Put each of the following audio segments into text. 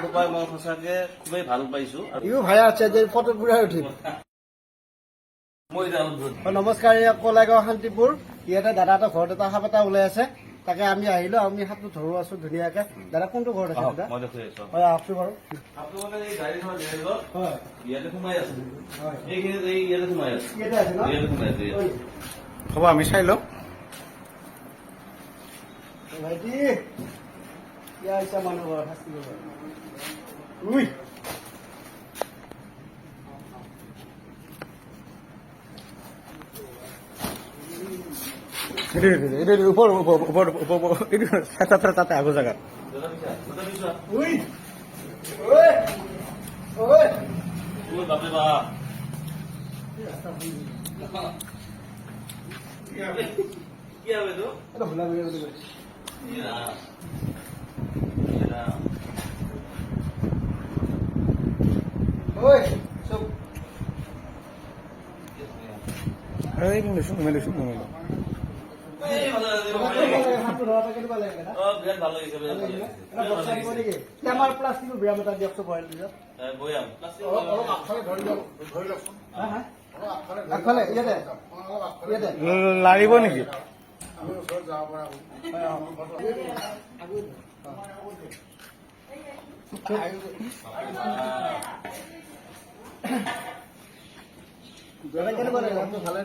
নম্বৰটো পাই মই সঁচাকে খুবেই ভাল পাইছো। ইও ভাই আছে যে ফটো পুৰাই উঠিম। নমস্কাৰ, কলাইগাঁও শান্তিপুৰ। ইয়াতে দাদা এটা ঘৰত এটা সাপ এটা ওলাই আছে, তাকে আমি আহিলো। আমি সাপটো ধৰো আছো ধুনীয়াকে। দাদা কোনটো ঘৰত আছে? মই দেখুৱাই আছো। হয়, আহকচোন বাৰু। সাপটো মানে এই গাড়ীখনৰ গেৰেজত হয়, ইয়াতে সোমাই আছে। হয়, এইখিনিত ইয়াতে সোমাই আছে। ইয়াতে আছে ন? ইয়াতে সোমাই আছে। হ'ব, আমি চাই লওঁ। ভাইটি ইয়া আহিছে মানুহ ঘৰত শাস্তি কৰিব। উই তাতে আগৰ জেগাত উই ওই ওই বাপৰে বাপ, কি হবে তো? এটা ভুলা ভুলি বুলি কয়। ওই চুপ। সাপটো ধৰাটো কেনেকুৱা লাগে দাদা? বিৰাট ভাল লাগিছে, বিৰাট ভাল লাগিছে। এটা বক্সা দিব নেকি? আমাৰ প্লাষ্টিকৰ ব্যায়াম এটা দিয়কচোন ভৰাই দিয়ক। বৈয়াম অলপ আগফালে ধৰি লওকচোন। হা হা আগফালে ইয়াতে ইয়াতে লাৰিব নেকি? কেনেকুৱা লাগে? ভালে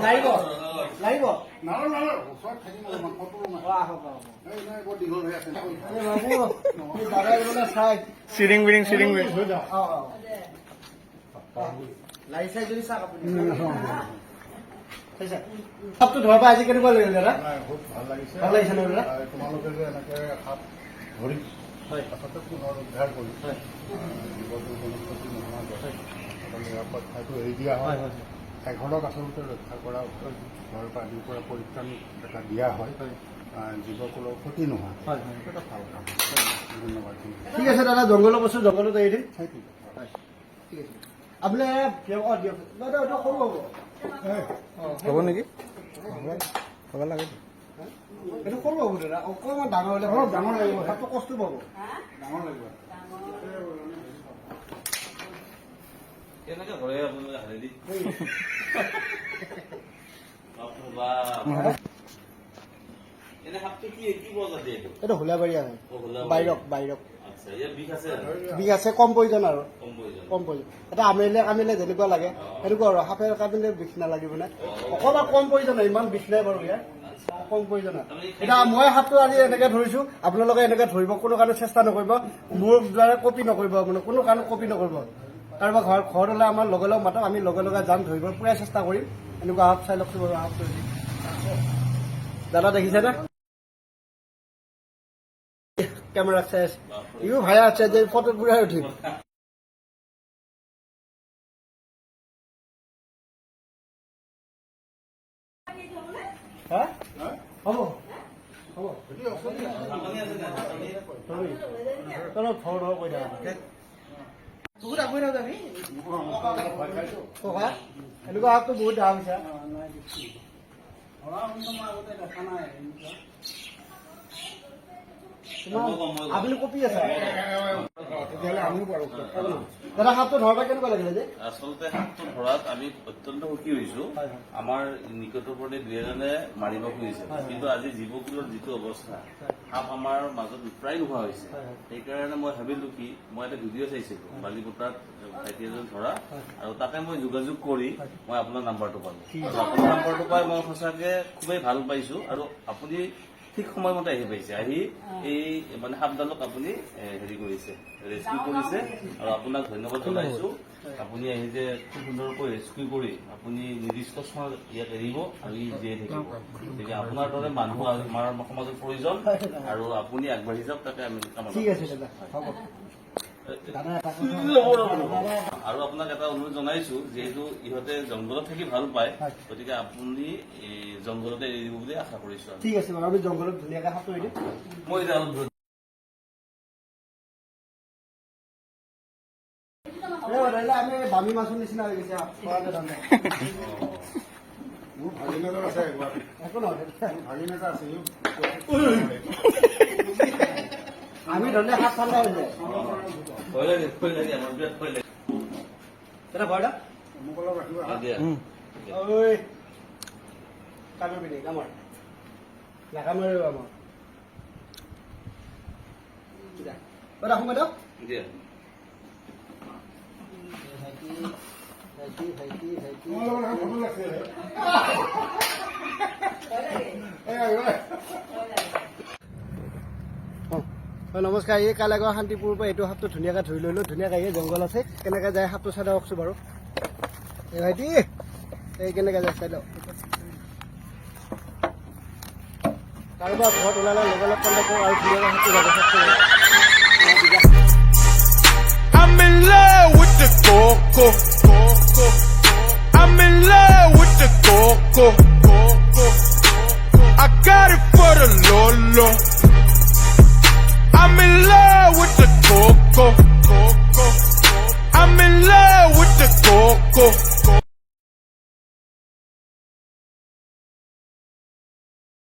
লাগিব লাগিব। চাই চিৰিং বিৰিং লাগিছে যদি চাওক আপুনি। সাপটো ধৰাব আজি কেনেকুৱা লাগিল দাদা? খুব ভাল লাগিছে। ভাল লাগিছে ন দাদা? তোমালোকে যে এনেকে সাপ ধৰি পাছতে পুনৰ উদ্ধাৰ কৰি জীৱটোৰ কোনো ক্ষতি নোহোৱাকৈ নিৰাপদ ঠাইটো এৰি দিয়া হয়। এঘৰক আচলতে ৰক্ষা কৰা হয়, ঘৰ আদিৰ পৰা পৰিত্ৰাণ এটা দিয়া হয়, জীৱকুলৰ ক্ষতি নোহোৱা। এটা ভাল কাম। ধন্যবাদ। ঠিক আছে দাদা, জংঘলৰ বস্তু জংঘলত এৰি দিম। ঠিক আছে। ঠিক আছে আপুনি দিয়ক দাদা, এইটো সৰু হ'ব। হ'ব নেকি? হ'ব লাগে। এইটো সৰু হ'ব দাদা, অকণমান ডাঙৰ হ'লে অলপ ডাঙৰ লাগিব। সাপটো কষ্ট পাব। ডাঙৰ লাগিব। কেনেকে ধৰে আপোনালোকে হাতেদি? এনে সাপটো কি প্ৰজাতি এইটো? এইটো হোলাবাৰী আহে, বাইৰক। আচ্ছা, ইয়াৰ বিষ আছে? বিষ আছে, কম প্ৰয়োজন আৰু কম প্ৰয়োজন। কম প্ৰয়োজন। এটা কামিলে যেনেকুৱা লাগে সেনেকুৱা আৰু। সাপে কামিলে বিষ নালাগিব নে? অকণমান কম প্ৰয়োজন, ইমান বিষ নাই বাৰু ইয়াৰ। কম প্ৰয়োজন। এতিয়া মই সাপটো আজি এনেকে ধৰিছো, আপোনালোকে এনেকে ধৰিব, কোনো কাৰণে চেষ্টা নকৰিব। মোৰ দ্বাৰা কপি নকৰিব, আপোনাৰ কোনো কাৰণে কপি নকৰিব। কাৰোবাৰ ঘৰত হ'লে আমাৰ লগে লগে মাতক, আমি লগে লগে যাম ধৰিব, পুৰা চেষ্টা কৰিম। এনেকুৱা সাপ চাই লওকচোন বাৰু। সাপ দাদা দেখিছেনে? কেমেৰা চাই আছে, ইও ভাই আছে যে ফটো পুৰাই উঠিম। হা হ'ব হ'ব তলত ঘৰ কৈ থাকা বহুত আগুৱাই নাযাবি ককা। এনেকুৱা সাপটো বহুত দাম হৈছে। আপুনি কপি আছে তেতিয়াহ'লে আমিও পাৰোঁ। দাদা সাপটো ধৰবা কেনেকুৱা লাগিলে যে? আচলতে সাপটো ধৰাত আমি অত্যন্ত সুখী হৈছো। আমাৰ নিকটৱৰ্তী দুই এজনে মাৰিব খুজিছে, কিন্তু আজি জীৱকুলৰ যিটো অৱস্থা, সাপ আমাৰ মাজত প্ৰায় নোহোৱা হৈছে। সেইকাৰণে মই ভাবিলো কি, মই এটা ভিডিঅ' চাইছিলো বালিপটাত ভাইটি এজন ধৰা, আৰু তাতে মই যোগাযোগ কৰি মই আপোনাৰ নাম্বাৰটো পালো। আপোনাৰ নাম্বাৰটো পাই মই সঁচাকে খুবেই ভাল পাইছো। আৰু আপুনি ঠিক সময়মতে আহি পাইছে। আহি এই মানে সাপডালক আপুনি হেৰি কৰিছে, ৰেস্কিউ কৰিছে, আৰু আপোনাক ধন্যবাদ জনাইছো। আপুনি আহি যে খুব সুন্দৰকৈ ৰেস্কিউ কৰি আপুনি নিৰ্দিষ্ট সময়ত ইয়াত এৰিব আৰু ই জীয়াই থাকিব। গতিকে আপোনাৰ দৰে মানুহ আমাৰ সমাজত প্ৰয়োজন, আৰু আপুনি আগবাঢ়ি যাওক, তাকে আমি কামনা ঠিক আছে দাদা, হ'ব। আৰু আপোনাক এটা অনুৰোধ জনাইছো, যিহেতু ইহঁতে জংঘলত থাকি ভাল পায়, গতিকে আপুনি জংঘলতে এৰি দিব বুলি আশা কৰিছো। ঠিক আছে বাৰু, আমি জংঘলত ধুনীয়াকৈ সাপটো এৰি দিম। মই এতিয়া অলপ আমি বামী মাছৰ নিচিনা হৈ গৈছে। মোৰ ভাগিন এটা আছে, একো নহয়। ভাগিন এটা আছে। ধৰণে হাত ঠাণ্ডা হৈ যায় ভয় লাগে আমাৰ বিৰাট ভয় লাগে এটা ভয়টা মোক অলপ ৰাখিবা দিয়া ঐ কামৰ পিনে কামৰ নাকামৰে আমাৰ ৰাখো বাইদেউ দিয়া মোৰ লগত এখন ফটো লাগিছিলে নমস্কাৰ এই কালাগড় শান্তিপুৰৰ পৰা এইটো সাপটো ধুনীয়াকৈ ধৰি ল'লোঁ ধুনীয়াকৈ এই জংঘল আছে কেনেকৈ যায় সাপটো চাই লওকচোন বাৰু এই ভাইটি এই কেনেকৈ যায় চাই লওক কাৰোবাৰ ঘৰত ওলালে লগে লগ কণ্টেক্ট কৰোঁ আৰু ধুনীয়াকৈ সাপটো যাব I'm in love with the coco. I'm in love with the coco. I got it for the Lolo. I'm in love with the coco. I'm in love with the coco.